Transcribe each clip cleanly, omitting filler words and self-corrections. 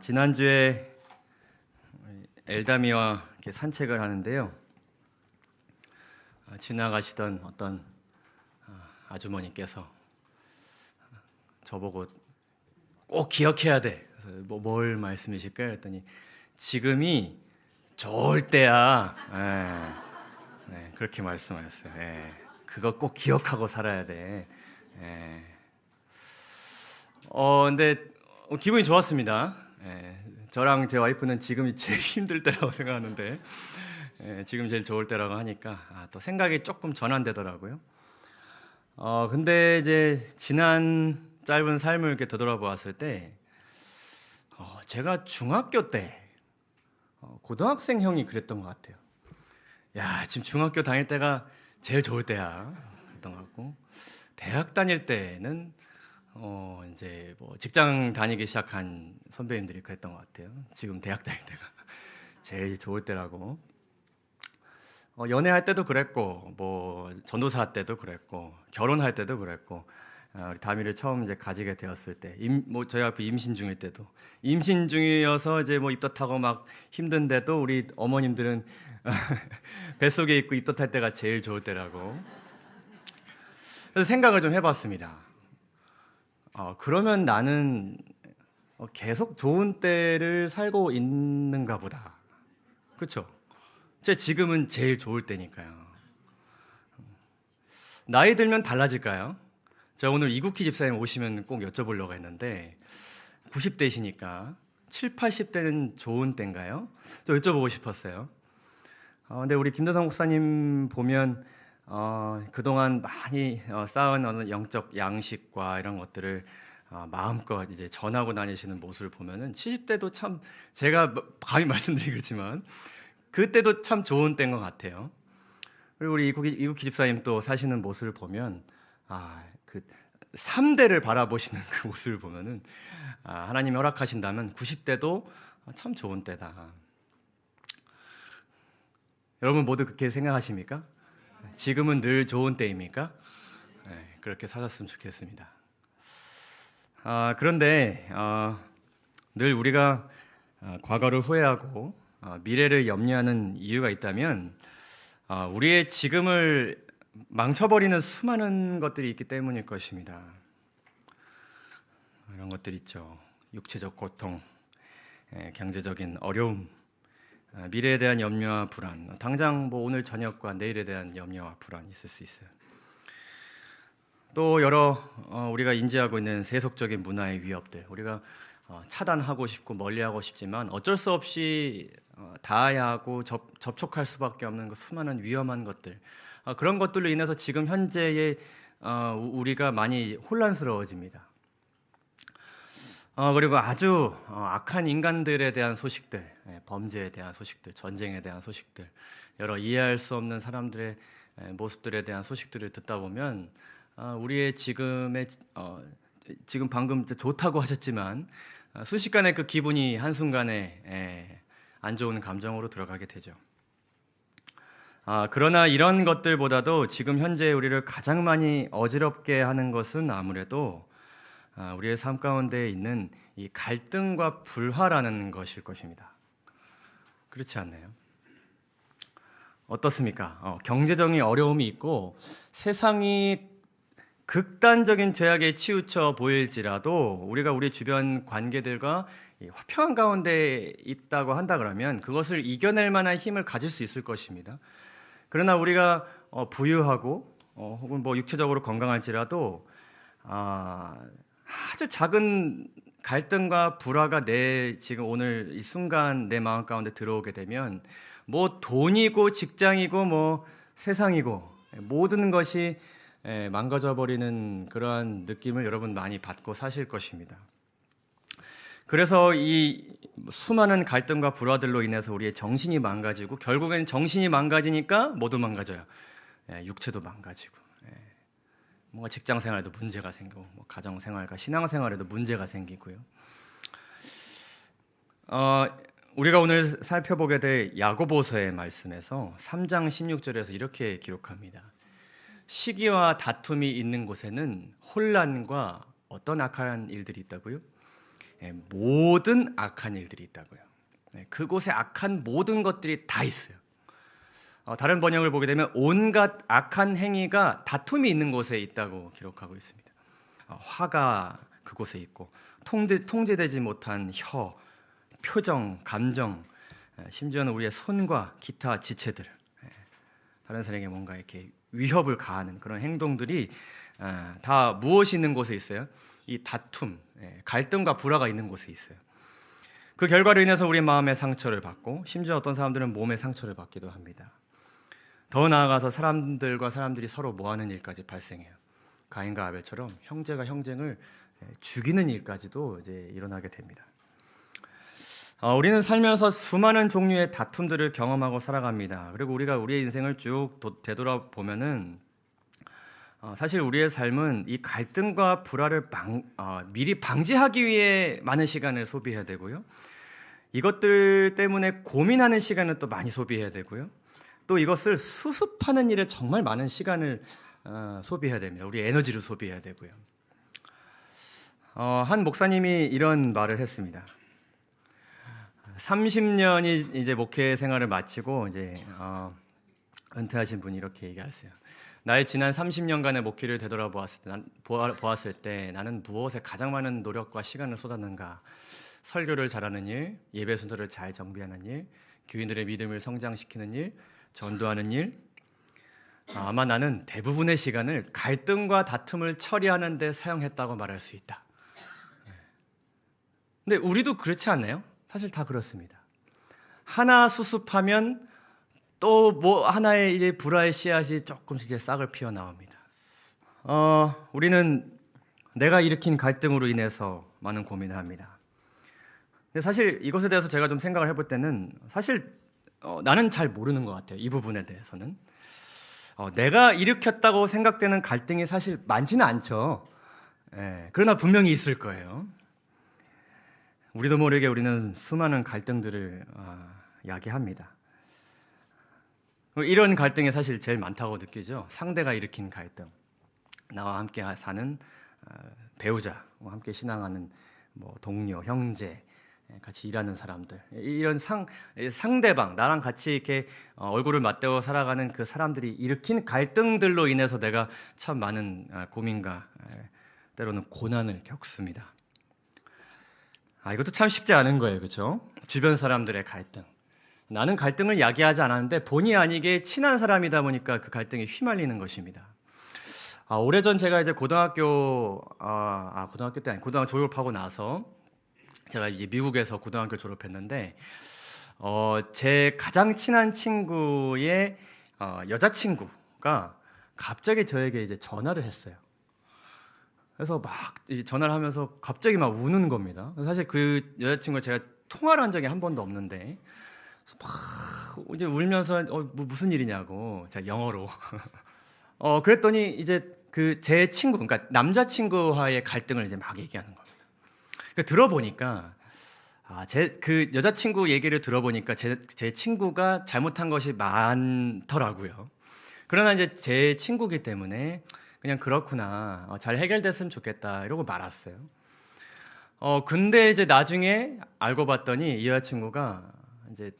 지난주에 엘다미와 이렇게 산책을 하는데요. 지나가시던 어떤 아주머니께서 저보고 꼭 기억해야 돼. 그래서 뭘 말씀이실까요? 했더니 지금이 좋을 때야. 네, 그렇게 말씀하셨어요. 그거 꼭 기억하고 살아야 돼. 근데 기분이 좋았습니다. 저랑 제 와이프는 지금이 제일 힘들 때라고 생각하는데 지금 제일 좋을 때라고 하니까 또 생각이 조금 전환되더라고요. 근데 이제 지난 짧은 삶을 이렇게 되돌아보았을 때 제가 중학교 때 고등학생 형이 그랬던 것 같아요. 야, 지금 중학교 다닐 때가 제일 좋을 때야. 그랬던 것 같고, 대학 다닐 때는 이제 뭐 직장 다니기 시작한 선배님들이 그랬던 것 같아요. 지금 대학 다닐 때가 제일 좋을 때라고. 연애할 때도 그랬고, 뭐 전도사 때도 그랬고, 결혼할 때도 그랬고, 우리 다미를 처음 이제 가지게 되었을 때, 뭐 저희 앞에 임신 중일 때도, 임신 중이어서 이제 뭐 입덧하고 막 힘든데도 우리 어머님들은 뱃속에 있고 입덧할 때가 제일 좋을 때라고. 그래서 생각을 좀 해봤습니다. 그러면 나는 계속 좋은 때를 살고 있는가 보다. 그렇죠? 제 지금은 제일 좋을 때니까요. 나이 들면 달라질까요? 제가 오늘 이국희 집사님 오시면 꼭 여쭤보려고 했는데 90대시니까 7, 80대는 좋은 때인가요? 저 여쭤보고 싶었어요. 근데 우리 김도성 목사님 보면 그동안 많이 쌓은 어느 영적 양식과 이런 것들을 마음껏 이제 전하고 다니시는 모습을 보면은 70대도 참 제가 감히 말씀드리겠지만 그때도 참 좋은 때인 것 같아요. 그리고 우리 이국희 집사님 또 사시는 모습을 보면 그 3대를 바라보시는 그 모습을 보면은 하나님이 허락하신다면 90대도 참 좋은 때다. 여러분 모두 그렇게 생각하십니까? 지금은 늘 좋은 때입니까? 그렇게 사셨으면 좋겠습니다. 그런데 늘 우리가 과거를 후회하고 미래를 염려하는 이유가 있다면 우리의 지금을 망쳐버리는 수많은 것들이 있기 때문일 것입니다. 이런 것들 있죠. 육체적 고통, 경제적인 어려움, 미래에 대한 염려와 불안, 당장 뭐 오늘 저녁과 내일에 대한 염려와 불안이 있을 수 있어요. 또 여러 우리가 인지하고 있는 세속적인 문화의 위협들, 우리가 차단하고 싶고 멀리하고 싶지만 어쩔 수 없이 닿아야 하고 접촉할 수밖에 없는 그 수많은 위험한 것들, 그런 것들로 인해서 지금 현재의 우리가 많이 혼란스러워집니다. 그리고 아주 악한 인간들에 대한 소식들, 범죄에 대한 소식들, 전쟁에 대한 소식들, 여러 이해할 수 없는 사람들의 모습들에 대한 소식들을 듣다 보면 우리의 지금 방금 좋다고 하셨지만 순식간에 그 기분이 한순간에 안 좋은 감정으로 들어가게 되죠. 그러나 이런 것들보다도 지금 현재 우리를 가장 많이 어지럽게 하는 것은 아무래도 우리의 삶 가운데 있는 이 갈등과 불화라는 것일 것입니다. 그렇지 않나요? 어떻습니까? 경제적인 어려움이 있고 세상이 극단적인 죄악에 치우쳐 보일지라도 우리가 우리 주변 관계들과 화평한 가운데 있다고 한다 그러면 그것을 이겨낼 만한 힘을 가질 수 있을 것입니다. 그러나 우리가 부유하고 혹은 뭐 육체적으로 건강할지라도 아주 작은 갈등과 불화가 지금 오늘 이 순간 내 마음 가운데 들어오게 되면 뭐 돈이고 직장이고 뭐 세상이고 모든 것이 망가져 버리는 그러한 느낌을 여러분 많이 받고 사실 것입니다. 그래서 이 수많은 갈등과 불화들로 인해서 우리의 정신이 망가지고 결국엔 정신이 망가지니까 모두 망가져요. 육체도 망가지고 뭔가 직장 생활에도 문제가 생기고 뭐 가정 생활과 신앙 생활에도 문제가 생기고요. 우리가 오늘 살펴보게 될 야고보서의 말씀에서 3장 16절에서 이렇게 기록합니다. 시기와 다툼이 있는 곳에는 혼란과 어떤 악한 일들이 있다고요? 모든 악한 일들이 있다고요. 그곳에 악한 모든 것들이 다 있어요. 다른 번역을 보게 되면 온갖 악한 행위가 다툼이 있는 곳에 있다고 기록하고 있습니다. 화가 그곳에 있고 통제되지 못한 혀, 표정, 감정, 심지어는 우리의 손과 기타 지체들, 다른 사람에게 뭔가 이렇게 위협을 가하는 그런 행동들이 다 무엇이 있는 곳에 있어요? 이 다툼, 갈등과 불화가 있는 곳에 있어요. 그 결과로 인해서 우리 마음의 상처를 받고 심지어 어떤 사람들은 몸의 상처를 받기도 합니다. 더 나아가서 사람들과 사람들이 서로 모하는 일까지 발생해요. 가인과 아벨처럼 형제가 형제를 죽이는 일까지도 이제 일어나게 됩니다. 우리는 살면서 수많은 종류의 다툼들을 경험하고 살아갑니다. 그리고 우리가 우리의 인생을 쭉 되돌아보면은 사실 우리의 삶은 이 갈등과 불화를 미리 방지하기 위해 많은 시간을 소비해야 되고요. 이것들 때문에 고민하는 시간을 또 많이 소비해야 되고요. 또 이것을 수습하는 일에 정말 많은 시간을 소비해야 됩니다. 우리 에너지를 소비해야 되고요. 한 목사님이 이런 말을 했습니다. 30년이 이제 목회 생활을 마치고 이제 은퇴하신 분이 이렇게 얘기하세요. 나의 지난 30년간의 목회를 되돌아보았을 때 나는 무엇에 가장 많은 노력과 시간을 쏟았는가? 설교를 잘하는 일, 예배 순서를 잘 정비하는 일, 교인들의 믿음을 성장시키는 일, 전도하는 일. 아마 나는 대부분의 시간을 갈등과 다툼을 처리하는 데 사용했다고 말할 수 있다. 근데 우리도 그렇지 않나요? 사실 다 그렇습니다. 하나 수습하면 또 뭐 하나의 이제 불화의 씨앗이 조금씩 이제 싹을 피워 나옵니다. 우리는 내가 일으킨 갈등으로 인해서 많은 고민을 합니다. 근데 사실 이것에 대해서 제가 좀 생각을 해볼 때는 사실 나는 잘 모르는 것 같아요. 이 부분에 대해서는 내가 일으켰다고 생각되는 갈등이 사실 많지는 않죠. 그러나 분명히 있을 거예요. 우리도 모르게 우리는 수많은 갈등들을 야기합니다. 이런 갈등이 사실 제일 많다고 느끼죠. 상대가 일으킨 갈등, 나와 함께 사는 배우자, 함께 신앙하는 뭐 동료, 형제, 같이 일하는 사람들, 이런 상대방, 나랑 같이 이렇게 얼굴을 맞대어 살아가는 그 사람들이 일으킨 갈등들로 인해서 내가 참 많은 고민과 때로는 고난을 겪습니다. 이것도 참 쉽지 않은 거예요, 그렇죠? 주변 사람들의 갈등. 나는 갈등을 야기하지 않았는데 본의 아니게 친한 사람이다 보니까 그 갈등에 휘말리는 것입니다. 오래전 제가 이제 고등학교 때 아니 고등학교 졸업하고 나서 제가 이제 미국에서 고등학교 졸업했는데 제 가장 친한 친구의 여자친구가 갑자기 저에게 이제 전화를 했어요. 그래서 막 전화를 하면서 갑자기 막 우는 겁니다. 사실 그 여자친구가 제가 통화를 한 적이 한 번도 없는데 막 이제 울면서 뭐 무슨 일이냐고 제가 영어로 그랬더니 이제 그 제 친구, 그러니까 남자친구와의 갈등을 이제 막 얘기하는 겁니다. 들어보니까 제 그 여자친구 얘기를 들어보니까 제 친구가 잘못한 것이 많더라고요. 그러나 이제 제 친구기 때문에 그냥 그렇구나, 잘 해결됐으면 좋겠다 이러고 말았어요. 근데 이제 나중에 알고 봤더니 이 여자친구가 이제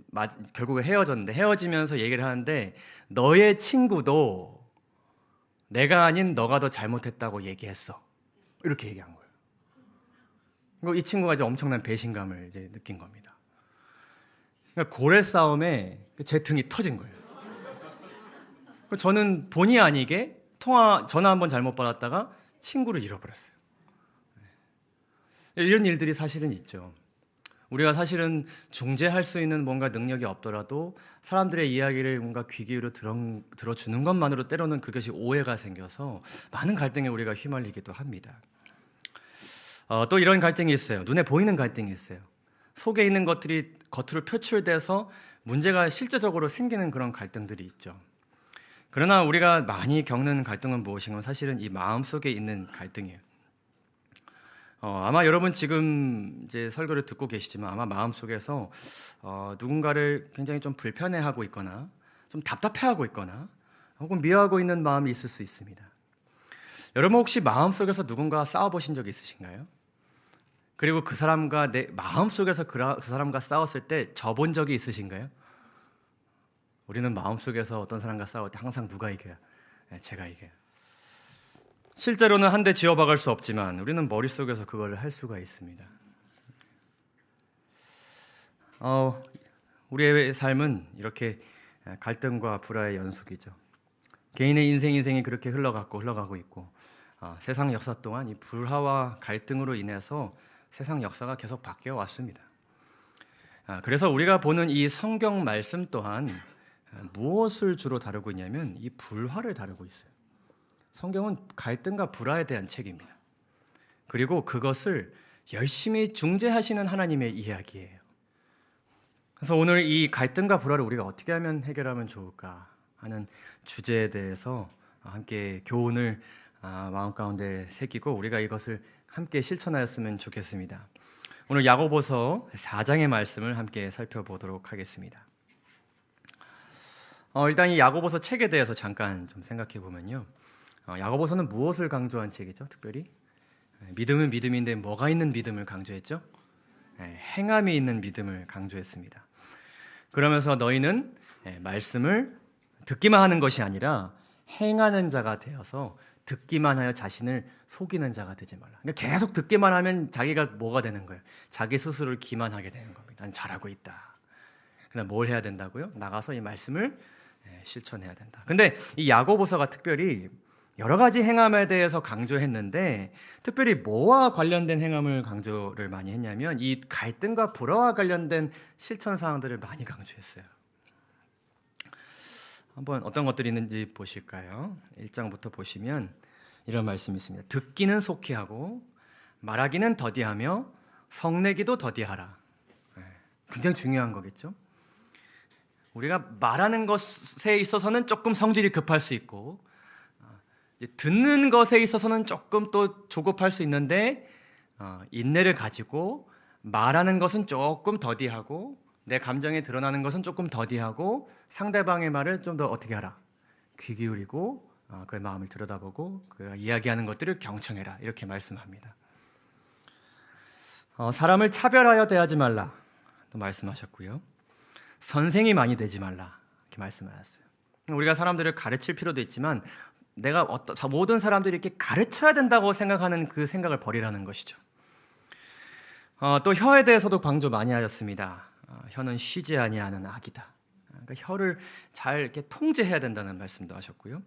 결국에 헤어졌는데 헤어지면서 얘기를 하는데 너의 친구도 내가 아닌 너가 더 잘못했다고 얘기했어. 이렇게 얘기한 거예요. 이 친구가 이제 엄청난 배신감을 이제 느낀 겁니다. 그러니까 고래 싸움에 제 등이 터진 거예요. 저는 본의 아니게 전화 한번 잘못 받았다가 친구를 잃어버렸어요. 이런 일들이 사실은 있죠. 우리가 사실은 중재할 수 있는 뭔가 능력이 없더라도 사람들의 이야기를 뭔가 귀 기울여 들어주는 것만으로 때로는 그것이 오해가 생겨서 많은 갈등에 우리가 휘말리기도 합니다. 또 이런 갈등이 있어요. 눈에 보이는 갈등이 있어요. 속에 있는 것들이 겉으로 표출돼서 문제가 실제적으로 생기는 그런 갈등들이 있죠. 그러나 우리가 많이 겪는 갈등은 무엇인가? 사실은 이 마음속에 있는 갈등이에요. 아마 여러분 지금 이제 설교를 듣고 계시지만 아마 마음속에서 누군가를 굉장히 좀 불편해하고 있거나 좀 답답해하고 있거나 혹은 미워하고 있는 마음이 있을 수 있습니다. 여러분 혹시 마음속에서 누군가와 싸워보신 적 있으신가요? 그리고 그 사람과 내 마음속에서 그 사람과 싸웠을 때 져본 적이 있으신가요? 우리는 마음속에서 어떤 사람과 싸울 때 항상 누가 이겨요? 제가 이겨요. 실제로는 한 대 지어박을 수 없지만 우리는 머릿속에서 그걸 할 수가 있습니다. 우리의 삶은 이렇게 갈등과 불화의 연속이죠. 개인의 인생이 그렇게 흘러가고 있고 세상 역사 동안 이 불화와 갈등으로 인해서 세상 역사가 계속 바뀌어 왔습니다. 그래서 우리가 보는 이 성경 말씀 또한 무엇을 주로 다루고 있냐면 이 불화를 다루고 있어요. 성경은 갈등과 불화에 대한 책입니다. 그리고 그것을 열심히 중재하시는 하나님의 이야기예요. 그래서 오늘 이 갈등과 불화를 우리가 어떻게 하면 해결하면 좋을까 하는 주제에 대해서 함께 교훈을 마음 가운데 새기고 우리가 이것을 함께 실천하였으면 좋겠습니다. 오늘 야고보서 4장의 말씀을 함께 살펴보도록 하겠습니다. 일단 이 야고보서 책에 대해서 잠깐 좀 생각해 보면요. 야고보서는 무엇을 강조한 책이죠? 특별히 믿음은 믿음인데 뭐가 있는 믿음을 강조했죠? 행함이 있는 믿음을 강조했습니다. 그러면서 너희는 말씀을 듣기만 하는 것이 아니라 행하는 자가 되어서 듣기만 하여 자신을 속이는 자가 되지 말라. 그러니까 계속 듣기만 하면 자기가 뭐가 되는 거예요? 자기 스스로를 기만하게 되는 겁니다. 난 잘하고 있다. 그다음 뭘 해야 된다고요? 나가서 이 말씀을 실천해야 된다. 근데 이 야고보서가 특별히 여러 가지 행함에 대해서 강조했는데 특별히 뭐와 관련된 행함을 강조를 많이 했냐면 이 갈등과 불화와 관련된 실천 사항들을 많이 강조했어요. 한번 어떤 것들이 있는지 보실까요? 1장부터 보시면 이런 말씀이 있습니다. 듣기는 속히 하고 말하기는 더디하며 성내기도 더디하라. 굉장히 중요한 거겠죠? 우리가 말하는 것에 있어서는 조금 성질이 급할 수 있고 듣는 것에 있어서는 조금 또 조급할 수 있는데 인내를 가지고 말하는 것은 조금 더디하고 내 감정에 드러나는 것은 조금 더디하고 상대방의 말을 좀 더 어떻게 하라? 귀 기울이고 그의 마음을 들여다보고 그가 이야기하는 것들을 경청해라 이렇게 말씀합니다. 사람을 차별하여 대하지 말라 또 말씀하셨고요. 선생이 많이 되지 말라 이렇게 말씀하셨어요. 우리가 사람들을 가르칠 필요도 있지만 내가 모든 사람들이 이렇게 가르쳐야 된다고 생각하는 그 생각을 버리라는 것이죠. 또 혀에 대해서도 강조 많이 하셨습니다. 혀는 쉬지 아니하는 악이다. 그러니까 혀를 잘 이렇게 통제해야 된다는 말씀도 하셨고요.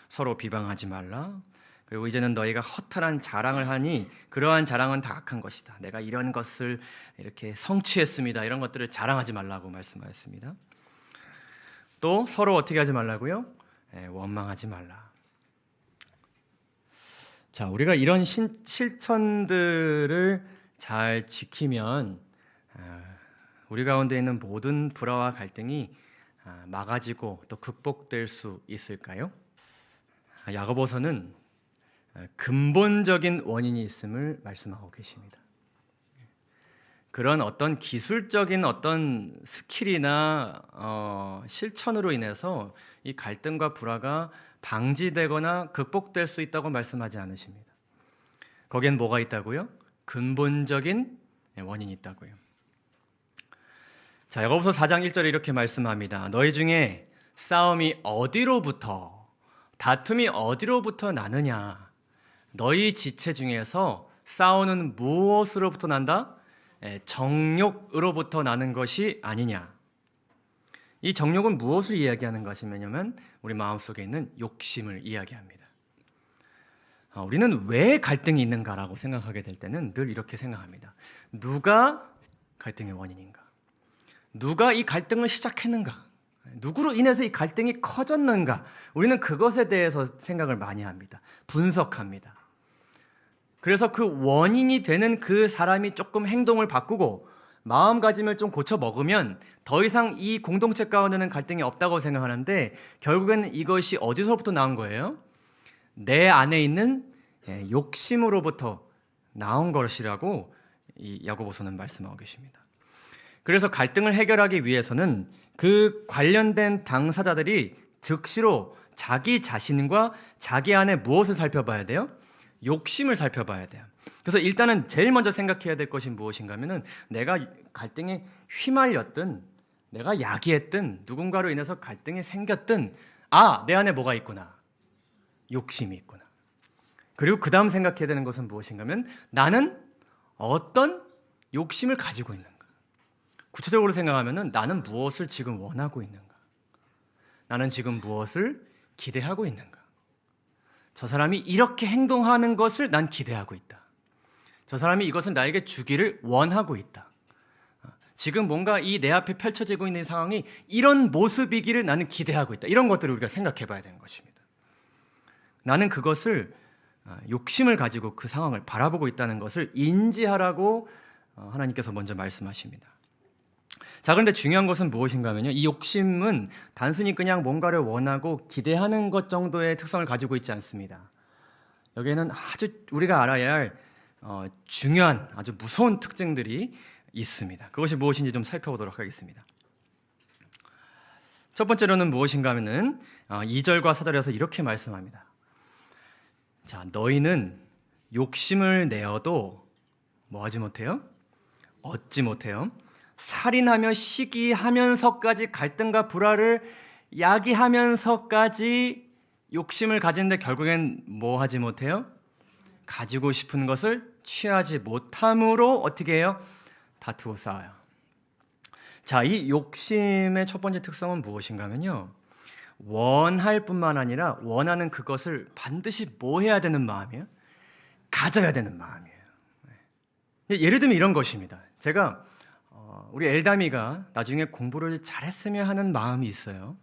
서로 비방하지 말라. 그리고 이제는 너희가 허탈한 자랑을 하니 그러한 자랑은 다 악한 것이다. 내가 이런 것을 이렇게 성취했습니다. 이런 것들을 자랑하지 말라고 말씀하셨습니다. 또 서로 어떻게 하지 말라고요? 원망하지 말라. 자, 우리가 이런 실천들을 잘 지키면 우리 가운데 있는 모든 불화와 갈등이 막아지고 또 극복될 수 있을까요? 야고보서는 근본적인 원인이 있음을 말씀하고 계십니다. 그런 어떤 기술적인 어떤 스킬이나 실천으로 인해서 이 갈등과 불화가 방지되거나 극복될 수 있다고 말씀하지 않으십니다. 거기엔 뭐가 있다고요? 근본적인 원인이 있다고요. 자, 야고보서 4장 1절에 이렇게 말씀합니다. 너희 중에 싸움이 어디로부터, 다툼이 어디로부터 나느냐? 너희 지체 중에서 싸우는 무엇으로부터 난다? 정욕으로부터 나는 것이 아니냐? 이 정욕은 무엇을 이야기하는 것이냐면 우리 마음속에 있는 욕심을 이야기합니다. 우리는 왜 갈등이 있는가라고 생각하게 될 때는 늘 이렇게 생각합니다. 누가 갈등의 원인인가? 누가 이 갈등을 시작했는가? 누구로 인해서 이 갈등이 커졌는가? 우리는 그것에 대해서 생각을 많이 합니다. 분석합니다. 그래서 그 원인이 되는 그 사람이 조금 행동을 바꾸고 마음가짐을 좀 고쳐 먹으면 더 이상 이 공동체 가운데는 갈등이 없다고 생각하는데 결국에는 이것이 어디서부터 나온 거예요? 내 안에 있는 욕심으로부터 나온 것이라고 이 야고보서는 말씀하고 계십니다. 그래서 갈등을 해결하기 위해서는 그 관련된 당사자들이 즉시로 자기 자신과 자기 안에 무엇을 살펴봐야 돼요? 욕심을 살펴봐야 돼요. 그래서 일단은 제일 먼저 생각해야 될 것이 무엇인가 하면은 내가 갈등에 휘말렸든 내가 야기했든 누군가로 인해서 갈등이 생겼든 내 안에 뭐가 있구나. 욕심이 있구나. 그리고 그 다음 생각해야 되는 것은 무엇인가 하면 나는 어떤 욕심을 가지고 있는가. 구체적으로 생각하면은 나는 무엇을 지금 원하고 있는가. 나는 지금 무엇을 기대하고 있는가. 저 사람이 이렇게 행동하는 것을 난 기대하고 있다. 저 사람이 이것을 나에게 주기를 원하고 있다. 지금 뭔가 이 내 앞에 펼쳐지고 있는 상황이 이런 모습이기를 나는 기대하고 있다. 이런 것들을 우리가 생각해 봐야 되는 것입니다. 나는 그것을 욕심을 가지고 그 상황을 바라보고 있다는 것을 인지하라고 하나님께서 먼저 말씀하십니다. 자, 그런데 중요한 것은 무엇인가 하면요. 이 욕심은 단순히 그냥 뭔가를 원하고 기대하는 것 정도의 특성을 가지고 있지 않습니다. 여기에는 아주 우리가 알아야 할 중요한 아주 무서운 특징들이 있습니다. 그것이 무엇인지 좀 살펴보도록 하겠습니다. 첫 번째로는 무엇인가 하면은 2절과 4절에서 이렇게 말씀합니다. 자, 너희는 욕심을 내어도 뭐 하지 못해요? 얻지 못해요. 살인하며 시기하면서까지 갈등과 불화를 야기하면서까지 욕심을 가지는데 결국엔 뭐 하지 못해요? 가지고 싶은 것을 취하지 못함으로 어떻게 해요? 다투고 싸워요. 자, 이 욕심의 첫 번째 특성은 무엇인가 하면요. 원할 뿐만 아니라 원하는 그것을 반드시 뭐 해야 되는 마음이에요? 가져야 되는 마음이에요. 예를 들면 이런 것입니다. 제가 우리 엘다미가 나중에 공부를 잘했으면 하는 마음이 있어요.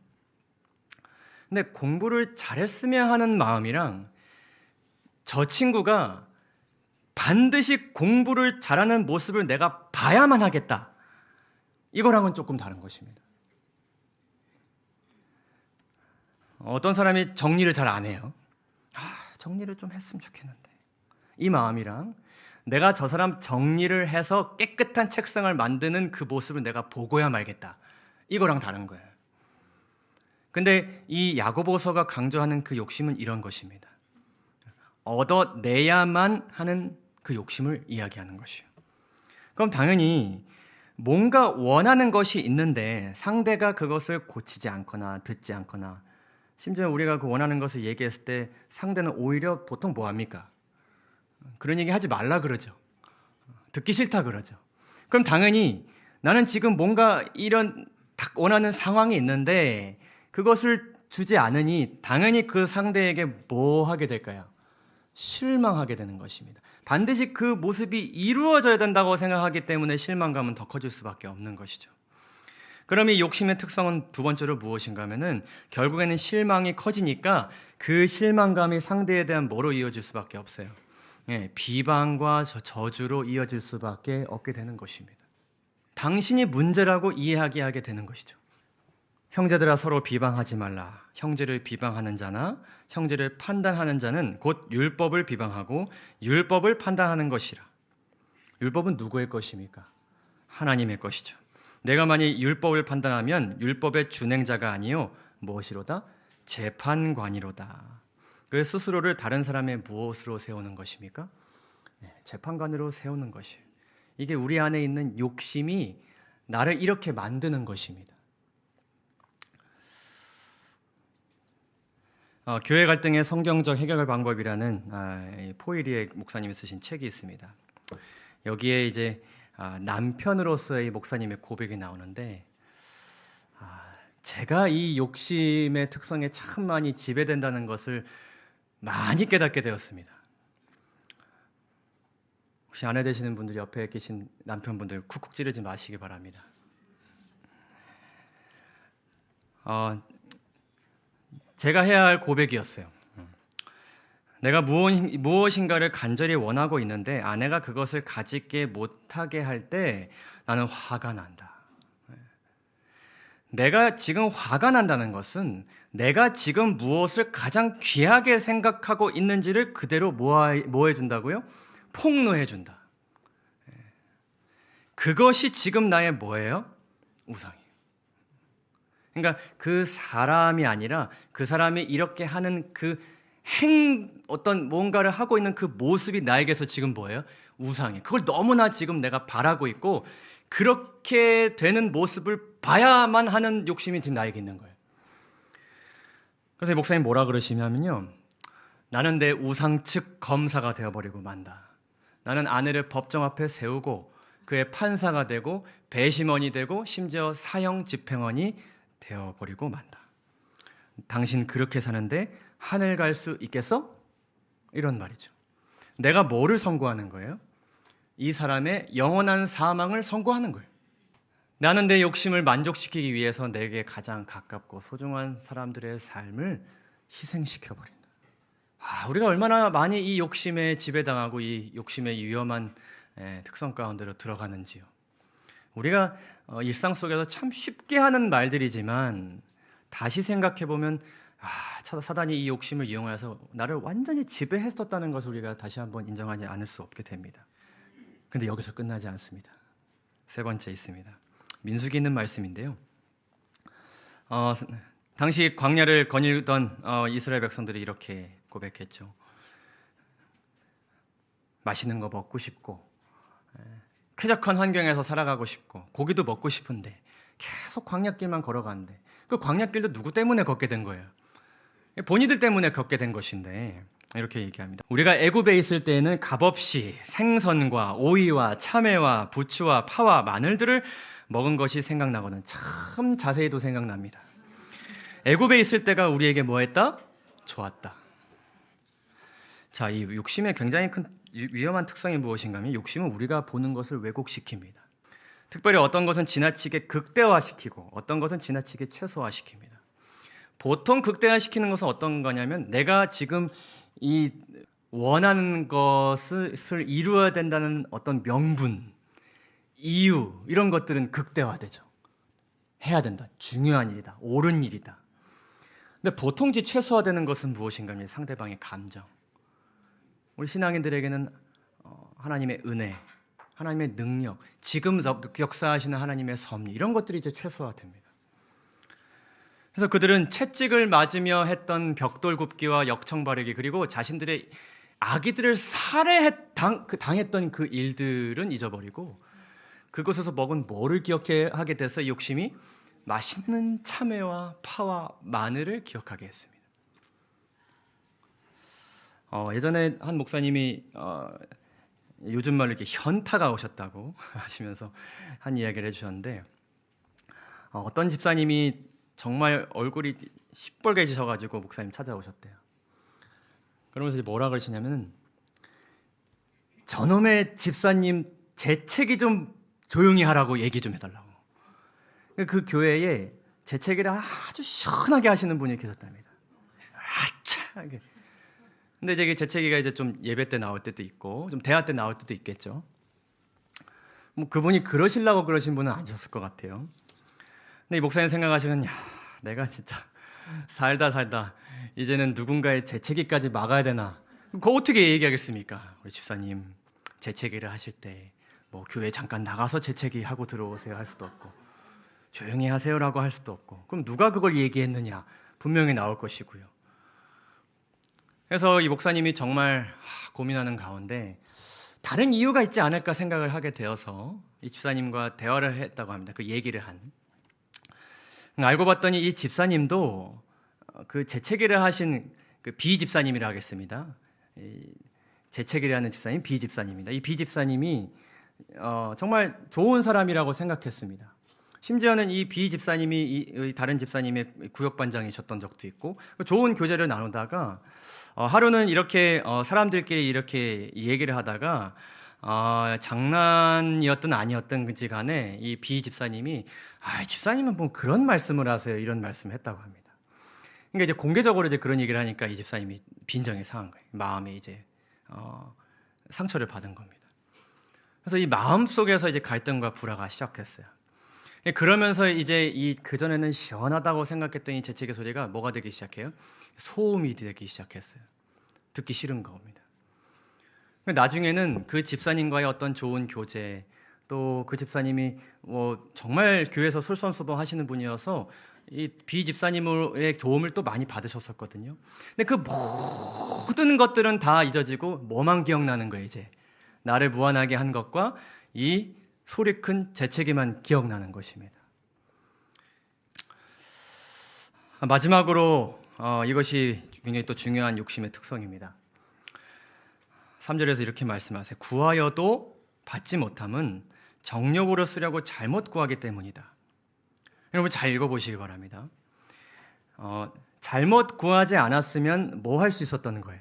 근데 공부를 잘했으면 하는 마음이랑 저 친구가 반드시 공부를 잘하는 모습을 내가 봐야만 하겠다. 이거랑은 조금 다른 것입니다. 어떤 사람이 정리를 잘 안 해요. 정리를 좀 했으면 좋겠는데. 이 마음이랑 내가 저 사람 정리를 해서 깨끗한 책상을 만드는 그 모습을 내가 보고야 말겠다. 이거랑 다른 거예요. 근데 이 야고보서가 강조하는 그 욕심은 이런 것입니다. 얻어내야만 하는 그 욕심을 이야기하는 것이에요. 그럼 당연히 뭔가 원하는 것이 있는데 상대가 그것을 고치지 않거나 듣지 않거나 심지어 우리가 그 원하는 것을 얘기했을 때 상대는 오히려 보통 뭐 합니까? 그런 얘기 하지 말라 그러죠. 듣기 싫다 그러죠. 그럼 당연히 나는 지금 뭔가 이런 딱 원하는 상황이 있는데 그것을 주지 않으니 당연히 그 상대에게 뭐 하게 될까요? 실망하게 되는 것입니다. 반드시 그 모습이 이루어져야 된다고 생각하기 때문에 실망감은 더 커질 수밖에 없는 것이죠. 그럼 이 욕심의 특성은 두 번째로 무엇인가 하면은 결국에는 실망이 커지니까 그 실망감이 상대에 대한 뭐로 이어질 수밖에 없어요. 비방과 저주로 이어질 수밖에 없게 되는 것입니다. 당신이 문제라고 이해하게 하게 되는 것이죠. 형제들아 서로 비방하지 말라. 형제를 비방하는 자나 형제를 판단하는 자는 곧 율법을 비방하고 율법을 판단하는 것이라. 율법은 누구의 것입니까? 하나님의 것이죠. 내가 만약 율법을 판단하면 율법의 준행자가 아니요 무엇이로다? 재판관이로다. 그 스스로를 다른 사람의 무엇으로 세우는 것입니까? 재판관으로 세우는 것이에요. 이게 우리 안에 있는 욕심이 나를 이렇게 만드는 것입니다. 교회 갈등의 성경적 해결 방법이라는 포이리에 목사님이 쓰신 책이 있습니다. 여기에 이제 남편으로서의 목사님의 고백이 나오는데 제가 이 욕심의 특성에 참 많이 지배된다는 것을 많이 깨닫게 되었습니다. 혹시 아내 되시는 분들 옆에 계신 남편분들 쿡쿡 찌르지 마시기 바랍니다. 제가 해야 할 고백이었어요. 내가 무엇인가를 간절히 원하고 있는데 아내가 그것을 가지게 못하게 할 때 나는 화가 난다. 내가 지금 화가 난다는 것은 내가 지금 무엇을 가장 귀하게 생각하고 있는지를 그대로 뭐 해준다고요? 폭로해준다. 그것이 지금 나의 뭐예요? 우상이에요. 그러니까 그 사람이 아니라 그 사람이 이렇게 하는 그 어떤 뭔가를 하고 있는 그 모습이 나에게서 지금 뭐예요? 우상이에요. 그걸 너무나 지금 내가 바라고 있고 그렇게 되는 모습을 봐야만 하는 욕심이 지금 나에게 있는 거예요. 그래서 목사님 뭐라 그러시냐면요, 나는 내 우상 측 검사가 되어버리고 만다. 나는 아내를 법정 앞에 세우고 그의 판사가 되고 배심원이 되고 심지어 사형 집행원이 되어버리고 만다. 당신 그렇게 사는데 하늘 갈 수 있겠어? 이런 말이죠. 내가 뭐를 선고하는 거예요? 이 사람의 영원한 사망을 선고하는 거예요. 나는 내 욕심을 만족시키기 위해서 내게 가장 가깝고 소중한 사람들의 삶을 희생시켜버린다. 우리가 얼마나 많이 이 욕심에 지배당하고 이 욕심의 위험한 특성 가운데로 들어가는지요. 우리가 일상 속에서 참 쉽게 하는 말들이지만 다시 생각해보면 사단이 이 욕심을 이용해서 나를 완전히 지배했었다는 것을 우리가 다시 한번 인정하지 않을 수 없게 됩니다. 그런데 여기서 끝나지 않습니다. 세 번째 있습니다. 민수기 있는 말씀인데요. 당시 광야를 거닐던 이스라엘 백성들이 이렇게 고백했죠. 맛있는 거 먹고 싶고 쾌적한 환경에서 살아가고 싶고 고기도 먹고 싶은데 계속 광야길만 걸어가는데 그 광야길도 누구 때문에 걷게 된 거예요? 본인들 때문에 걷게 된 것인데 이렇게 얘기합니다. 우리가 애굽에 있을 때에는 값없이 생선과 오이와 참외와 부추와 파와 마늘들을 먹은 것이 생각나거든. 참 자세히도 생각납니다. 애굽에 있을 때가 우리에게 뭐했다? 좋았다. 자, 이 욕심의 굉장히 큰 위험한 특성이 무엇인가 하면 욕심은 우리가 보는 것을 왜곡시킵니다. 특별히 어떤 것은 지나치게 극대화시키고 어떤 것은 지나치게 최소화시킵니다. 보통 극대화시키는 것은 어떤 거냐면 내가 지금 이 원하는 것을 이루어야 된다는 어떤 명분, 이유 이런 것들은 극대화되죠. 해야 된다. 중요한 일이다. 옳은 일이다. 근데 보통 최소화되는 것은 무엇인가 하면 상대방의 감정. 우리 신앙인들에게는 하나님의 은혜, 하나님의 능력, 지금 역사하시는 하나님의 섭리 이런 것들이 이제 최소화됩니다. 그래서 그들은 채찍을 맞으며 했던 벽돌 굽기와 역청 바르기 그리고 자신들의 아기들을 당했던 그 일들은 잊어버리고 그곳에서 먹은 뭐를 기억하게 돼서 욕심이 맛있는 참외와 파와 마늘을 기억하게 했습니다. 예전에 한 목사님이 요즘 말로 이렇게 현타가 오셨다고 하시면서 한 이야기를 해주셨는데 어떤 집사님이 정말 얼굴이 시뻘개지셔가지고 목사님 찾아오셨대요. 그러면서 이제 뭐라 그러시냐면 저놈의 집사님 재채기 좀 조용히 하라고 얘기 좀 해달라고. 그 교회에 재채기를 아주 시원하게 하시는 분이 계셨답니다. 아차. 근데 이제 재채기가 이제 좀 예배 때 나올 때도 있고 좀 대화 때 나올 때도 있겠죠. 뭐 그분이 그러시려고 그러신 분은 아니셨을 것 같아요. 근데 이 목사님 생각하시면 내가 진짜 살다 이제는 누군가의 재채기까지 막아야 되나? 그거 어떻게 얘기하겠습니까? 우리 집사님 재채기를 하실 때 뭐 교회 잠깐 나가서 재채기 하고 들어오세요 할 수도 없고 조용히 하세요라고 할 수도 없고 그럼 누가 그걸 얘기했느냐? 분명히 나올 것이고요. 그래서 이 목사님이 정말 고민하는 가운데 다른 이유가 있지 않을까 생각을 하게 되어서 이 집사님과 대화를 했다고 합니다. 그 얘기를 한. 알고 봤더니 이 집사님도 그 재채기를 하신 그 B 집사님이라 하겠습니다. 재채기를 하는 집사님 B 집사님입니다. 이 B 집사님이 정말 좋은 사람이라고 생각했습니다. 심지어는 이 B 집사님이 이 다른 집사님의 구역반장이셨던 적도 있고 좋은 교제를 나누다가 하루는 이렇게 사람들끼리 이렇게 얘기를 하다가 장난이었든 아니었든지 간에 이 B 집사님이 집사님은 뭐 그런 말씀을 하세요 이런 말씀을 했다고 합니다. 그러니까 이제 공개적으로 이제 그런 얘기를 하니까 이 집사님이 빈정이 상한 거예요. 마음에 이제 상처를 받은 겁니다. 그래서 이 마음 속에서 이제 갈등과 불화가 시작했어요. 그러면서 이제 이 그전에는 시원하다고 생각했던 이 재채기 소리가 뭐가 되기 시작해요? 소음이 되기 시작했어요. 듣기 싫은 겁니다. 나중에는 그 집사님과의 어떤 좋은 교제 또 그 집사님이 뭐 정말 교회에서 솔선수범하시는 분이어서 이 비 집사님의 도움을 또 많이 받으셨었거든요. 근데 그 모든 것들은 다 잊어지고 뭐만 기억나는 거예요. 이제 나를 무한하게 한 것과 이 소리 큰 재채기만 기억나는 것입니다. 마지막으로 이것이 굉장히 또 중요한 욕심의 특성입니다. 3절에서 이렇게 말씀하세요. 구하여도 받지 못함은 정욕으로 쓰려고 잘못 구하기 때문이다. 여러분 잘 읽어보시기 바랍니다. 잘못 구하지 않았으면 뭐 할 수 있었던 거예요?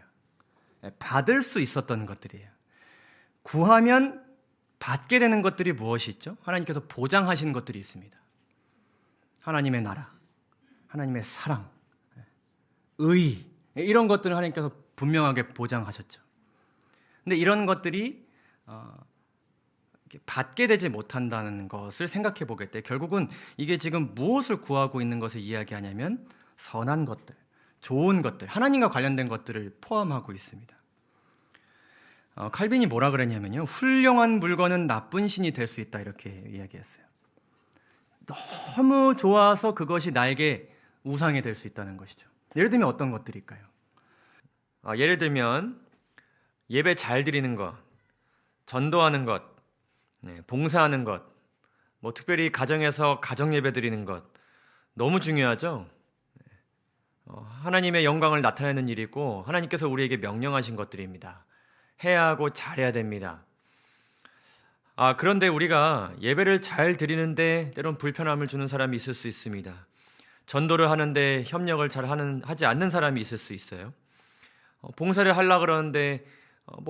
받을 수 있었던 것들이에요. 구하면 받게 되는 것들이 무엇이 있죠? 하나님께서 보장하시는 것들이 있습니다. 하나님의 나라, 하나님의 사랑, 의, 이런 것들을 하나님께서 분명하게 보장하셨죠. 근데 이런 것들이 받게 되지 못한다는 것을 생각해 보게 때 결국은 이게 지금 무엇을 구하고 있는 것을 이야기하냐면 선한 것들, 좋은 것들, 하나님과 관련된 것들을 포함하고 있습니다. 칼빈이 뭐라 그랬냐면요, 훌륭한 물건은 나쁜 신이 될 수 있다 이렇게 이야기했어요. 너무 좋아서 그것이 나에게 우상이 될 수 있다는 것이죠. 예를 들면 어떤 것들일까요? 예를 들면 예배 잘 드리는 것, 전도하는 것, 봉사하는 것, 특별히 가정에서 가정 예배 드리는 것 너무 중요하죠. 하나님의 영광을 나타내는 일이고 하나님께서 우리에게 명령하신 것들입니다. 해야 하고 잘해야 됩니다. 그런데 우리가 예배를 잘 드리는데 때론 불편함을 주는 사람이 있을 수 있습니다. 전도를 하는데 협력을 잘 하지 않는 사람이 있을 수 있어요. 봉사를 하려고 그러는데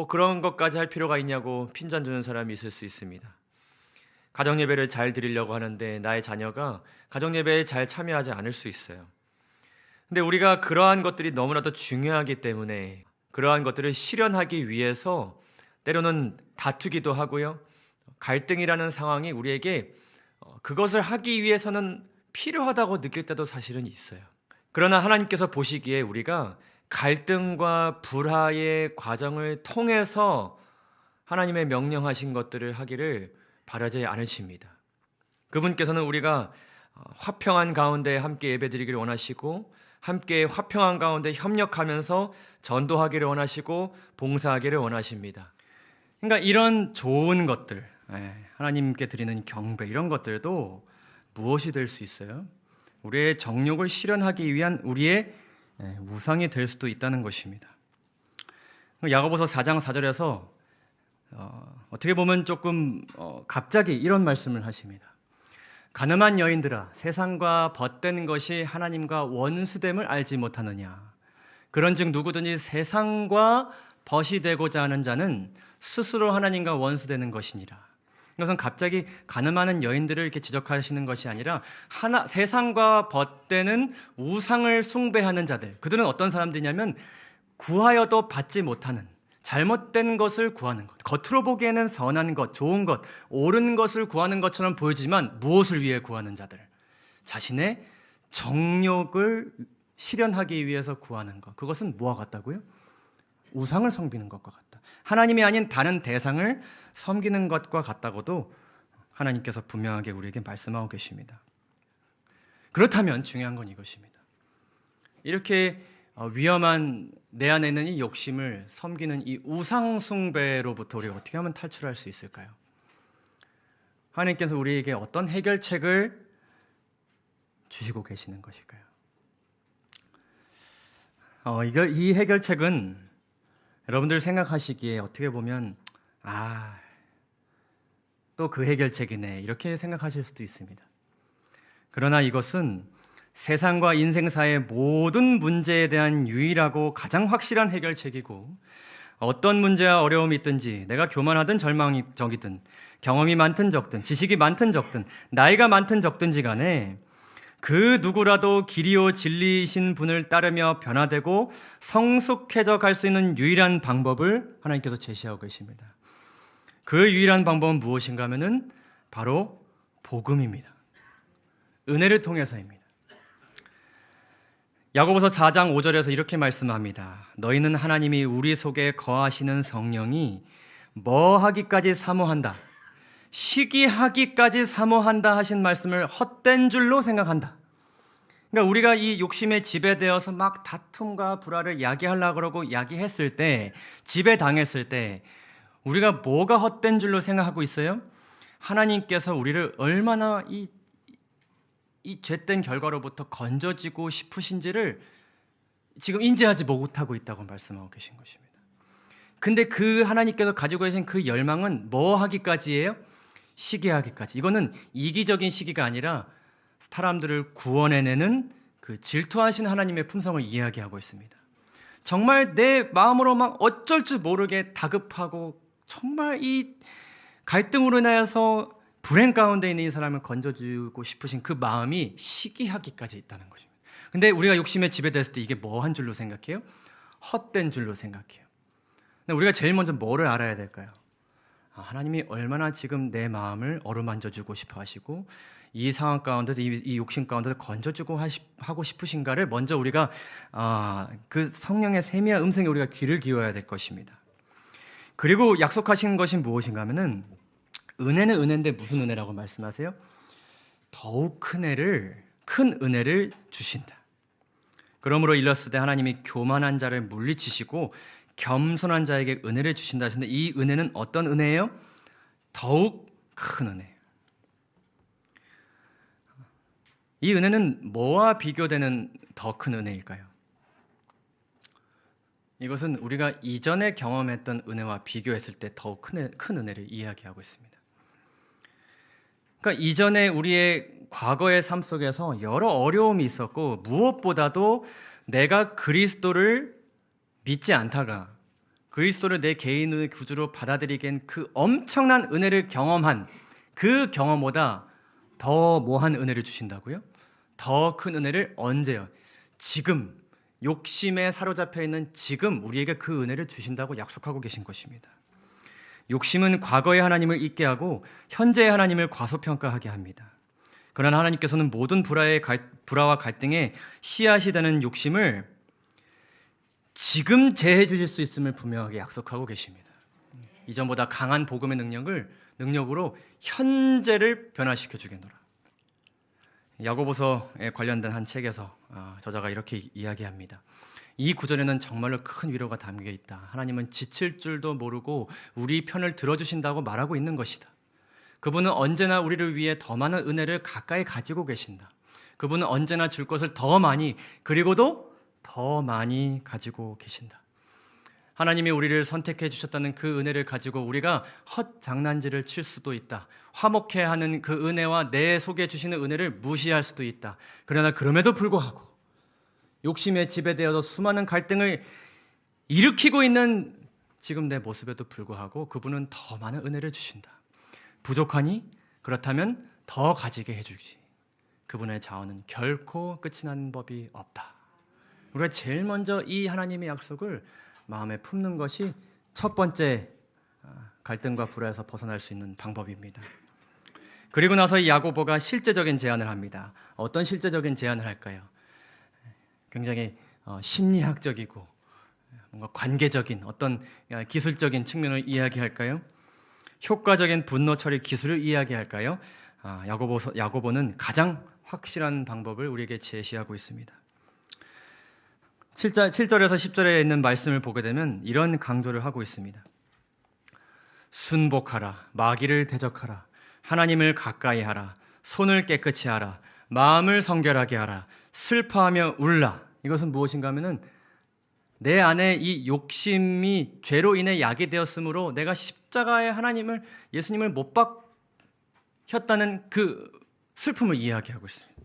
그런 것까지 할 필요가 있냐고 핀잔 주는 사람이 있을 수 있습니다. 가정 예배를 잘 드리려고 하는데 나의 자녀가 가정 예배에 잘 참여하지 않을 수 있어요. 근데 우리가 그러한 것들이 너무나도 중요하기 때문에 그러한 것들을 실현하기 위해서 때로는 다투기도 하고요. 갈등이라는 상황이 우리에게 그것을 하기 위해서는 필요하다고 느낄 때도 사실은 있어요. 그러나 하나님께서 보시기에 우리가 갈등과 불화의 과정을 통해서 하나님의 명령하신 것들을 하기를 바라지 않으십니다. 그분께서는 우리가 화평한 가운데 함께 예배드리기를 원하시고 함께 화평한 가운데 협력하면서 전도하기를 원하시고 봉사하기를 원하십니다. 그러니까 이런 좋은 것들, 하나님께 드리는 경배 이런 것들도 무엇이 될 수 있어요? 우리의 정욕을 실현하기 위한 우리의 우상이 될 수도 있다는 것입니다. 야고보서 4장 4절에서 어떻게 보면 조금 갑자기 이런 말씀을 하십니다. 가늠한 여인들아, 세상과 벗된 것이 하나님과 원수됨을 알지 못하느냐. 그런즉 누구든지 세상과 벗이 되고자 하는 자는 스스로 하나님과 원수되는 것이니라. 이것은 갑자기 가늠하는 여인들을 이렇게 지적하시는 것이 아니라 세상과 벗되는 우상을 숭배하는 자들, 그들은 어떤 사람들이냐면 구하여도 받지 못하는 잘못된 것을 구하는 것, 겉으로 보기에는 선한 것, 좋은 것, 옳은 것을 구하는 것처럼 보이지만 무엇을 위해 구하는 자들, 자신의 정욕을 실현하기 위해서 구하는 것, 그것은 뭐와 같다고요? 우상을 섬기는 것과 같다. 하나님이 아닌 다른 대상을 섬기는 것과 같다고도 하나님께서 분명하게 우리에게 말씀하고 계십니다. 그렇다면 중요한 건 이것입니다. 이렇게 위험한 내 안에 있는 이 욕심을 섬기는 이 우상 숭배로부터 우리가 어떻게 하면 탈출할 수 있을까요? 하나님께서 우리에게 어떤 해결책을 주시고 계시는 것일까요? 이 해결책은 여러분들 생각하시기에 어떻게 보면 또 그 해결책이네 이렇게 생각하실 수도 있습니다. 그러나 이것은 세상과 인생사의 모든 문제에 대한 유일하고 가장 확실한 해결책이고, 어떤 문제와 어려움이 있든지 내가 교만하든 절망적이든 경험이 많든 적든 지식이 많든 적든 나이가 많든 적든지 간에 그 누구라도 길이요 진리이신 분을 따르며 변화되고 성숙해져 갈 수 있는 유일한 방법을 하나님께서 제시하고 계십니다. 그 유일한 방법은 무엇인가 하면은 바로 복음입니다. 은혜를 통해서입니다. 야고보서 4장 5절에서 이렇게 말씀합니다. 너희는 하나님이 우리 속에 거하시는 성령이 뭐 하기까지 사모한다, 시기하기까지 사모한다 하신 말씀을 헛된 줄로 생각한다. 그러니까 우리가 이 욕심에 지배되어서 막 다툼과 불화를 야기하려고 그러고 야기했을 때, 지배당했을 때 우리가 뭐가 헛된 줄로 생각하고 있어요? 하나님께서 우리를 얼마나 이 죄된 결과로부터 건져지고 싶으신지를 지금 인지하지 못하고 있다고 말씀하고 계신 것입니다. 근데 그 하나님께서 가지고 계신 그 열망은 뭐 하기까지예요? 시기하기까지. 이거는 이기적인 시기가 아니라 사람들을 구원해내는 그 질투하신 하나님의 품성을 이야기하고 있습니다. 정말 내 마음으로 막 어쩔 줄 모르게 다급하고 정말 이 갈등으로 인하여서 불행 가운데 있는 이 사람을 건져주고 싶으신 그 마음이 시기하기까지 있다는 것입니다. 근데 우리가 욕심에 지배됐을 때 이게 뭐 한 줄로 생각해요? 헛된 줄로 생각해요. 근데 우리가 제일 먼저 뭐를 알아야 될까요? 하나님이 얼마나 지금 내 마음을 어루만져주고 싶어 하시고 이 상황 가운데도 이 욕심 가운데도 건져주고 하고 싶으신가를 먼저 우리가 그 성령의 세미한 음성에 우리가 귀를 기울여야 될 것입니다. 그리고 약속하신 것이 무엇인가 하면은 은혜는 은혜인데 무슨 은혜라고 말씀하세요? 더욱 큰 은혜를 주신다. 그러므로 일렀을 때 하나님이 교만한 자를 물리치시고 겸손한 자에게 은혜를 주신다 하시는데 이 은혜는 어떤 은혜예요? 더욱 큰 은혜. 이 은혜는 뭐와 비교되는 더 큰 은혜일까요? 이것은 우리가 이전에 경험했던 은혜와 비교했을 때 더욱 큰 은혜를 이야기하고 있습니다. 그러니까 이전에 우리의 과거의 삶 속에서 여러 어려움이 있었고 무엇보다도 내가 그리스도를 믿지 않다가 그리스도를 내 개인의 구주로 받아들이기엔 그 엄청난 은혜를 경험한 그 경험보다 더 뭐한 은혜를 주신다고요? 더 큰 은혜를 언제요? 지금 욕심에 사로잡혀 있는 지금 우리에게 그 은혜를 주신다고 약속하고 계신 것입니다. 욕심은 과거의 하나님을 잊게 하고 현재의 하나님을 과소평가하게 합니다. 그러나 하나님께서는 모든 불화와 갈등의 씨앗이 되는 욕심을 지금 제해 주실 수 있음을 분명하게 약속하고 계십니다. 이전보다 강한 복음의 능력으로 현재를 변화시켜 주겠노라. 야고보서에 관련된 한 책에서 저자가 이렇게 이야기합니다. 이 구절에는 정말로 큰 위로가 담겨 있다. 하나님은 지칠 줄도 모르고 우리 편을 들어주신다고 말하고 있는 것이다. 그분은 언제나 우리를 위해 더 많은 은혜를 가까이 가지고 계신다. 그분은 언제나 줄 것을 더 많이 그리고도 더 많이 가지고 계신다. 하나님이 우리를 선택해 주셨다는 그 은혜를 가지고 우리가 헛장난질을 칠 수도 있다. 화목해하는 그 은혜와 내 속에 주시는 은혜를 무시할 수도 있다. 그러나 그럼에도 불구하고 욕심에 지배되어서 수많은 갈등을 일으키고 있는 지금 내 모습에도 불구하고 그분은 더 많은 은혜를 주신다. 부족하니? 그렇다면 더 가지게 해주지. 그분의 자원은 결코 끝이 나는 법이 없다. 우리가 제일 먼저 이 하나님의 약속을 마음에 품는 것이 첫 번째 갈등과 불화에서 벗어날 수 있는 방법입니다. 그리고 나서 이 야고보가 실제적인 제안을 합니다. 어떤 실제적인 제안을 할까요? 굉장히 심리학적이고 뭔가 관계적인 어떤 기술적인 측면을 이야기할까요? 효과적인 분노 처리 기술을 이야기할까요? 야고보는 가장 확실한 방법을 우리에게 제시하고 있습니다. 7절에서 10절에 있는 말씀을 보게 되면 이런 강조를 하고 있습니다. 순복하라, 마귀를 대적하라, 하나님을 가까이 하라, 손을 깨끗이 하라, 마음을 성결하게 하라, 슬퍼하며 울라. 이것은 무엇인가 하면은 내 안에 이 욕심이 죄로 인해 약이 되었으므로 내가 십자가의 예수님을 못 박혔다는 그 슬픔을 이야기하고 있습니다.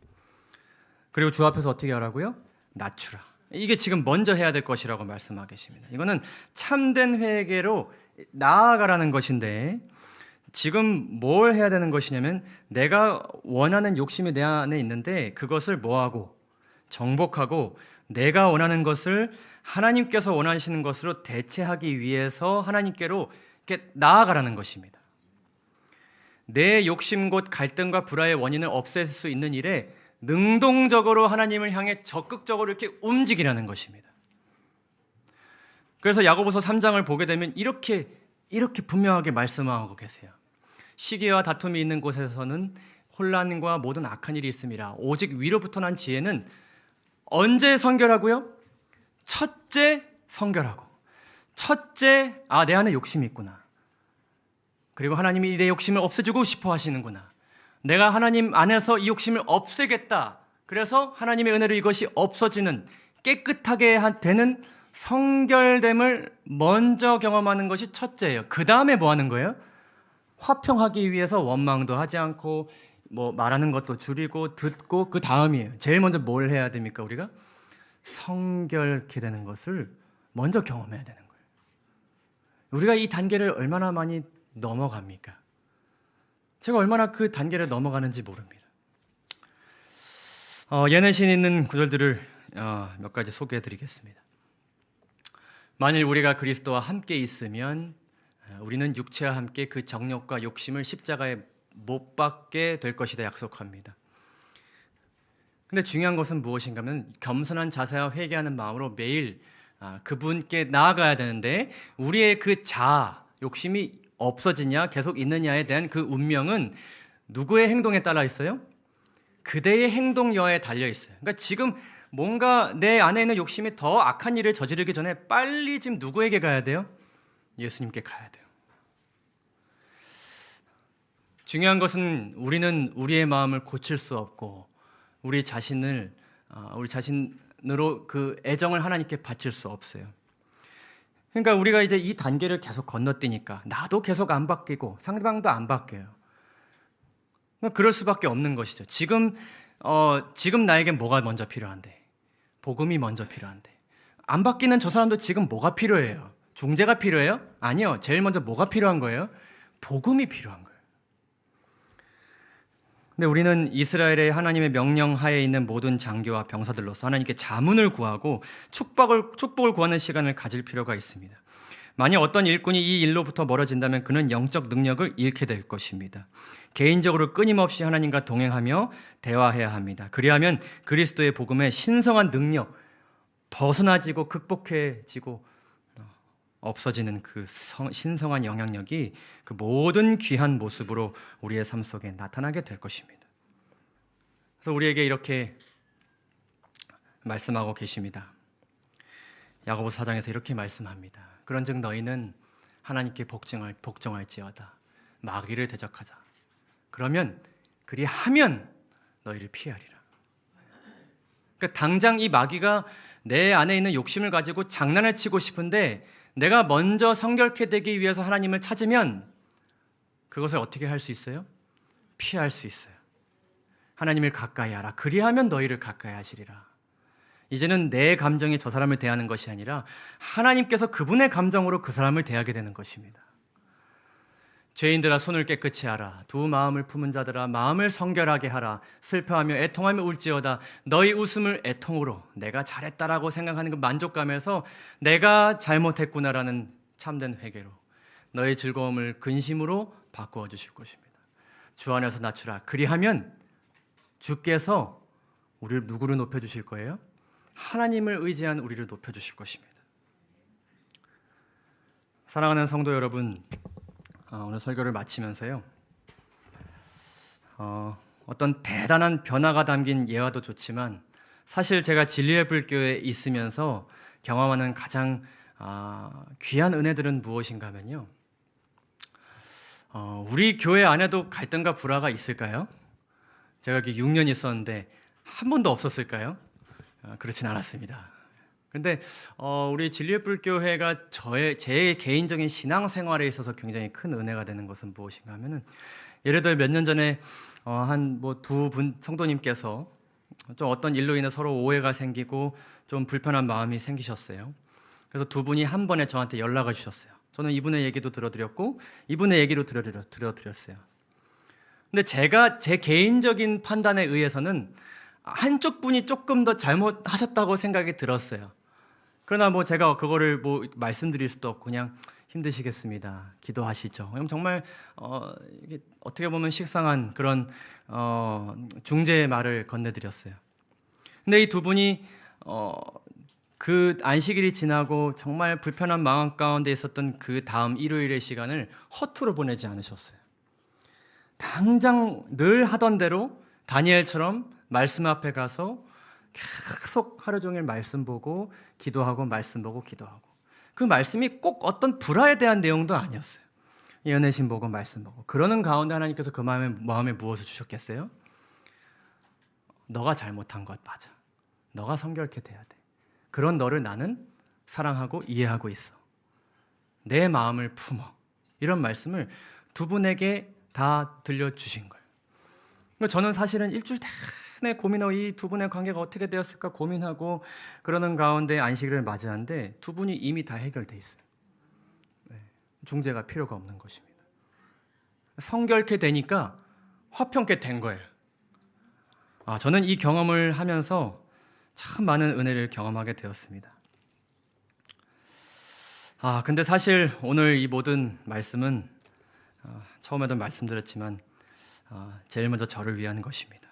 그리고 주 앞에서 어떻게 하라고요? 낮추라. 이게 지금 먼저 해야 될 것이라고 말씀하고 계십니다. 이거는 참된 회개로 나아가라는 것인데 지금 뭘 해야 되는 것이냐면 내가 원하는 욕심이 내 안에 있는데 그것을 뭐하고 정복하고 내가 원하는 것을 하나님께서 원하시는 것으로 대체하기 위해서 하나님께로 이렇게 나아가라는 것입니다. 내 욕심 곧 갈등과 불화의 원인을 없앨 수 있는 일에 능동적으로 하나님을 향해 적극적으로 이렇게 움직이라는 것입니다. 그래서 야고보서 3장을 보게 되면 이렇게 분명하게 말씀하고 계세요. 시기와 다툼이 있는 곳에서는 혼란과 모든 악한 일이 있음이라. 오직 위로부터 난 지혜는 언제 성결하고요? 첫째 성결하고. 첫째, 내 안에 욕심이 있구나. 그리고 하나님이 내 욕심을 없애주고 싶어 하시는구나. 내가 하나님 안에서 이 욕심을 없애겠다. 그래서 하나님의 은혜로 이것이 없어지는, 깨끗하게 되는 성결됨을 먼저 경험하는 것이 첫째예요. 그 다음에 뭐 하는 거예요? 화평하기 위해서 원망도 하지 않고 뭐 말하는 것도 줄이고 듣고, 그 다음이에요. 제일 먼저 뭘 해야 됩니까? 우리가 성결케 되는 것을 먼저 경험해야 되는 거예요. 우리가 이 단계를 얼마나 많이 넘어갑니까? 제가 얼마나 그 단계를 넘어가는지 모릅니다. 예내신 있는 구절들을 몇 가지 소개해 드리겠습니다. 만일 우리가 그리스도와 함께 있으면 우리는 육체와 함께 그 정욕과 욕심을 십자가에 못 박게 될 것이다 약속합니다. 근데 중요한 것은 무엇인가 하면 겸손한 자세와 회개하는 마음으로 매일 그분께 나아가야 되는데, 우리의 그 욕심이 없어지냐 계속 있느냐에 대한 그 운명은 누구의 행동에 따라 있어요? 그대의 행동여에 달려 있어요. 그러니까 지금 뭔가 내 안에 있는 욕심이 더 악한 일을 저지르기 전에 빨리 지금 누구에게 가야 돼요? 예수님께 가야 돼요. 중요한 것은 우리는 우리의 마음을 고칠 수 없고 우리 자신으로 그 애정을 하나님께 바칠 수 없어요. 그러니까 우리가 이제 이 단계를 계속 건너뛰니까 나도 계속 안 바뀌고 상대방도 안 바뀌어요. 그럴 수밖에 없는 것이죠. 지금 나에게 뭐가 먼저 필요한데? 복음이 먼저 필요한데. 안 바뀌는 저 사람도 지금 뭐가 필요해요? 중재가 필요해요? 아니요. 제일 먼저 뭐가 필요한 거예요? 복음이 필요한 거예요. 근데 우리는 이스라엘의 하나님의 명령 하에 있는 모든 장교와 병사들로서 하나님께 자문을 구하고 축복을 구하는 시간을 가질 필요가 있습니다. 만약 어떤 일꾼이 이 일로부터 멀어진다면 그는 영적 능력을 잃게 될 것입니다. 개인적으로 끊임없이 하나님과 동행하며 대화해야 합니다. 그리하면 그리스도의 복음의 신성한 능력, 벗어나지고 극복해지고 없어지는 그 신성한 영향력이 그 모든 귀한 모습으로 우리의 삶 속에 나타나게 될 것입니다. 그래서 우리에게 이렇게 말씀하고 계십니다. 야고보서 4장에서 이렇게 말씀합니다. 그런즉 너희는 하나님께 복종할지어다. 마귀를 대적하자. 그러면 그리하면 너희를 피하리라. 그러니까 당장 이 마귀가 내 안에 있는 욕심을 가지고 장난을 치고 싶은데 내가 먼저 성결케 되기 위해서 하나님을 찾으면 그것을 어떻게 할 수 있어요? 피할 수 있어요. 하나님을 가까이 하라. 그리하면 너희를 가까이 하시리라. 이제는 내 감정이 저 사람을 대하는 것이 아니라 하나님께서 그분의 감정으로 그 사람을 대하게 되는 것입니다. 죄인들아 손을 깨끗이 하라. 두 마음을 품은 자들아 마음을 성결하게 하라. 슬퍼하며 애통하며 울지어다. 너희 웃음을 애통으로, 내가 잘했다라고 생각하는 그 만족감에서 내가 잘못했구나라는 참된 회개로, 너희 즐거움을 근심으로 바꾸어 주실 것입니다. 주 안에서 낮추라. 그리하면 주께서 우리를 누구를 높여주실 거예요? 하나님을 의지한 우리를 높여주실 것입니다. 사랑하는 성도 여러분, 오늘 설교를 마치면서요, 어떤 대단한 변화가 담긴 예화도 좋지만 사실 제가 진리의 불교에 있으면서 경험하는 가장 귀한 은혜들은 무엇인가 하면요, 우리 교회 안에도 갈등과 불화가 있을까요? 제가 여기 6년 있었는데 한 번도 없었을까요? 그렇진 않았습니다. 근데 우리 진리의 불교회가 제 개인적인 신앙생활에 있어서 굉장히 큰 은혜가 되는 것은 무엇인가 하면은, 예를 들어 몇 년 전에 한 두 분 성도님께서 좀 어떤 일로 인해 서로 오해가 생기고 좀 불편한 마음이 생기셨어요. 그래서 두 분이 한 번에 저한테 연락을 주셨어요. 저는 이분의 얘기도 들어드렸고 이분의 얘기도 들어드렸어요. 근데 제가 제 개인적인 판단에 의해서는 한쪽 분이 조금 더 잘못하셨다고 생각이 들었어요. 그러나 제가 그거를 말씀드릴 수도 없고 그냥 힘드시겠습니다. 기도하시죠. 그럼 정말 이게 어떻게 보면 식상한 그런 중재의 말을 건네드렸어요. 근데 이 두 분이 그 안식일이 지나고 정말 불편한 마음 가운데 있었던 그 다음 일요일의 시간을 허투루 보내지 않으셨어요. 당장 늘 하던 대로 다니엘처럼 말씀 앞에 가서 계속 하루 종일 말씀 보고 기도하고 말씀 보고 기도하고, 그 말씀이 꼭 어떤 불화에 대한 내용도 아니었어요. 연애신 보고 말씀 보고 그러는 가운데 하나님께서 그 마음에 무엇을 주셨겠어요? 너가 잘못한 것 맞아. 너가 성결케 돼야 돼. 그런 너를 나는 사랑하고 이해하고 있어. 내 마음을 품어. 이런 말씀을 두 분에게 다 들려주신 거예요. 그러니까 저는 사실은 일주일 내내 고민하고 이 두 분의 관계가 어떻게 되었을까 고민하고 그러는 가운데 안식일을 맞이하는데 두 분이 이미 다 해결돼 있어요. 중재가 필요가 없는 것입니다. 성결케 되니까 화평케 된 거예요. 저는 이 경험을 하면서 참 많은 은혜를 경험하게 되었습니다. 근데 사실 오늘 이 모든 말씀은 처음에도 말씀드렸지만 제일 먼저 저를 위한 것입니다.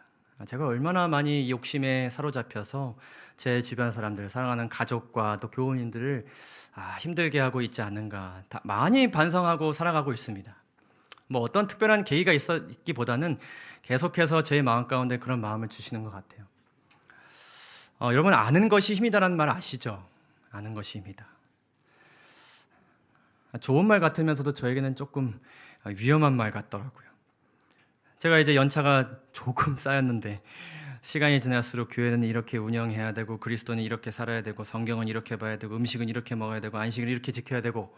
제가 얼마나 많이 욕심에 사로잡혀서 제 주변 사람들, 사랑하는 가족과 또 교우님들을 힘들게 하고 있지 않는가 많이 반성하고 살아가고 있습니다. 뭐 어떤 특별한 계기가 있기보다는 계속해서 제 마음 가운데 그런 마음을 주시는 것 같아요. 여러분, 아는 것이 힘이다라는 말 아시죠? 아는 것이 힘이다. 좋은 말 같으면서도 저에게는 조금 위험한 말 같더라고요. 제가 이제 연차가 조금 쌓였는데 시간이 지날수록 교회는 이렇게 운영해야 되고 그리스도는 이렇게 살아야 되고 성경은 이렇게 봐야 되고 음식은 이렇게 먹어야 되고 안식을 이렇게 지켜야 되고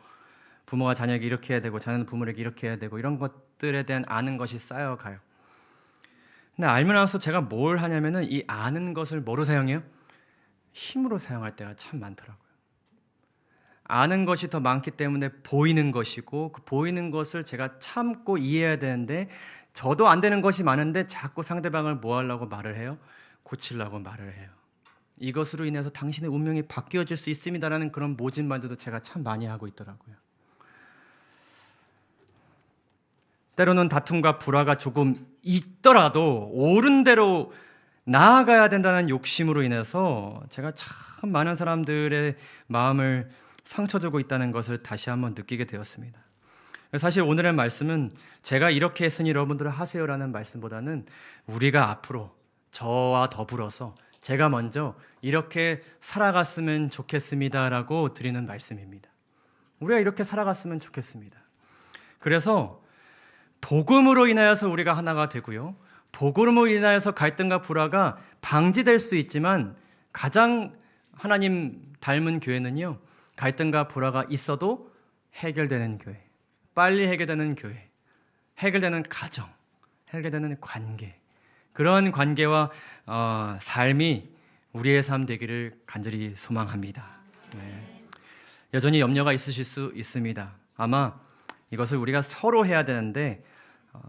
부모가 자녀에게 이렇게 해야 되고 자녀는 부모에게 이렇게 해야 되고 이런 것들에 대한 아는 것이 쌓여가요. 근데 알고 나서 제가 뭘 하냐면은 이 아는 것을 뭐로 사용해요? 힘으로 사용할 때가 참 많더라고요. 아는 것이 더 많기 때문에 보이는 것이고 그 보이는 것을 제가 참고 이해해야 되는데 저도 안 되는 것이 많은데 자꾸 상대방을 뭐 하려고 말을 해요? 고치려고 말을 해요. 이것으로 인해서 당신의 운명이 바뀌어질 수 있습니다라는 그런 모진 말들도 제가 참 많이 하고 있더라고요. 때로는 다툼과 불화가 조금 있더라도 옳은 대로 나아가야 된다는 욕심으로 인해서 제가 참 많은 사람들의 마음을 상처 주고 있다는 것을 다시 한번 느끼게 되었습니다. 사실 오늘의 말씀은 제가 이렇게 했으니 여러분들은 하세요라는 말씀보다는 우리가 앞으로 저와 더불어서 제가 먼저 이렇게 살아갔으면 좋겠습니다라고 드리는 말씀입니다. 우리가 이렇게 살아갔으면 좋겠습니다. 그래서 복음으로 인하여서 우리가 하나가 되고요, 복음으로 인하여서 갈등과 불화가 방지될 수 있지만 가장 하나님 닮은 교회는요, 갈등과 불화가 있어도 해결되는 교회, 빨리 해결되는 교회, 해결되는 가정, 해결되는 관계, 그런 관계와 삶이 우리의 삶 되기를 간절히 소망합니다. 여전히 염려가 있으실 수 있습니다. 아마 이것을 우리가 서로 해야 되는데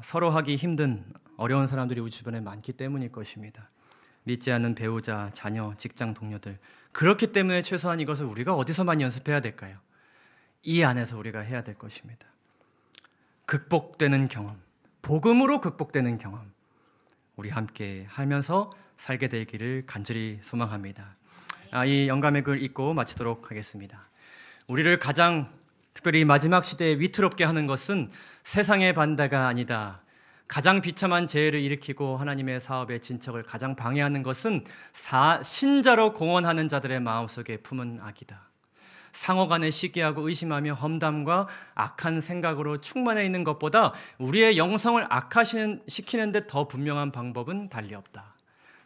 서로 하기 힘든 어려운 사람들이 우리 주변에 많기 때문일 것입니다. 믿지 않는 배우자, 자녀, 직장 동료들, 그렇기 때문에 최소한 이것을 우리가 어디서만 연습해야 될까요? 이 안에서 우리가 해야 될 것입니다. 극복되는 경험, 복음으로 극복되는 경험, 우리 함께 하면서 살게 되기를 간절히 소망합니다. 이 영감의 글 읽고 마치도록 하겠습니다. 우리를 가장 특별히 마지막 시대에 위태롭게 하는 것은 세상의 반대가 아니다. 가장 비참한 재해를 일으키고 하나님의 사업의 진척을 가장 방해하는 것은 신자로 공언하는 자들의 마음속에 품은 악이다. 상호간에 시기하고 의심하며 험담과 악한 생각으로 충만해 있는 것보다 우리의 영성을 악화시키는 데 더 분명한 방법은 달리 없다.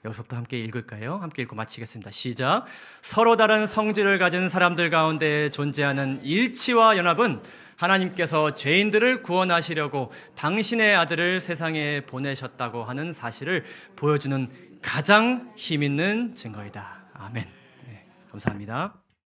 여기서부터 함께 읽을까요? 함께 읽고 마치겠습니다. 시작. 서로 다른 성질을 가진 사람들 가운데 존재하는 일치와 연합은 하나님께서 죄인들을 구원하시려고 당신의 아들을 세상에 보내셨다고 하는 사실을 보여주는 가장 힘있는 증거이다. 아멘. 감사합니다.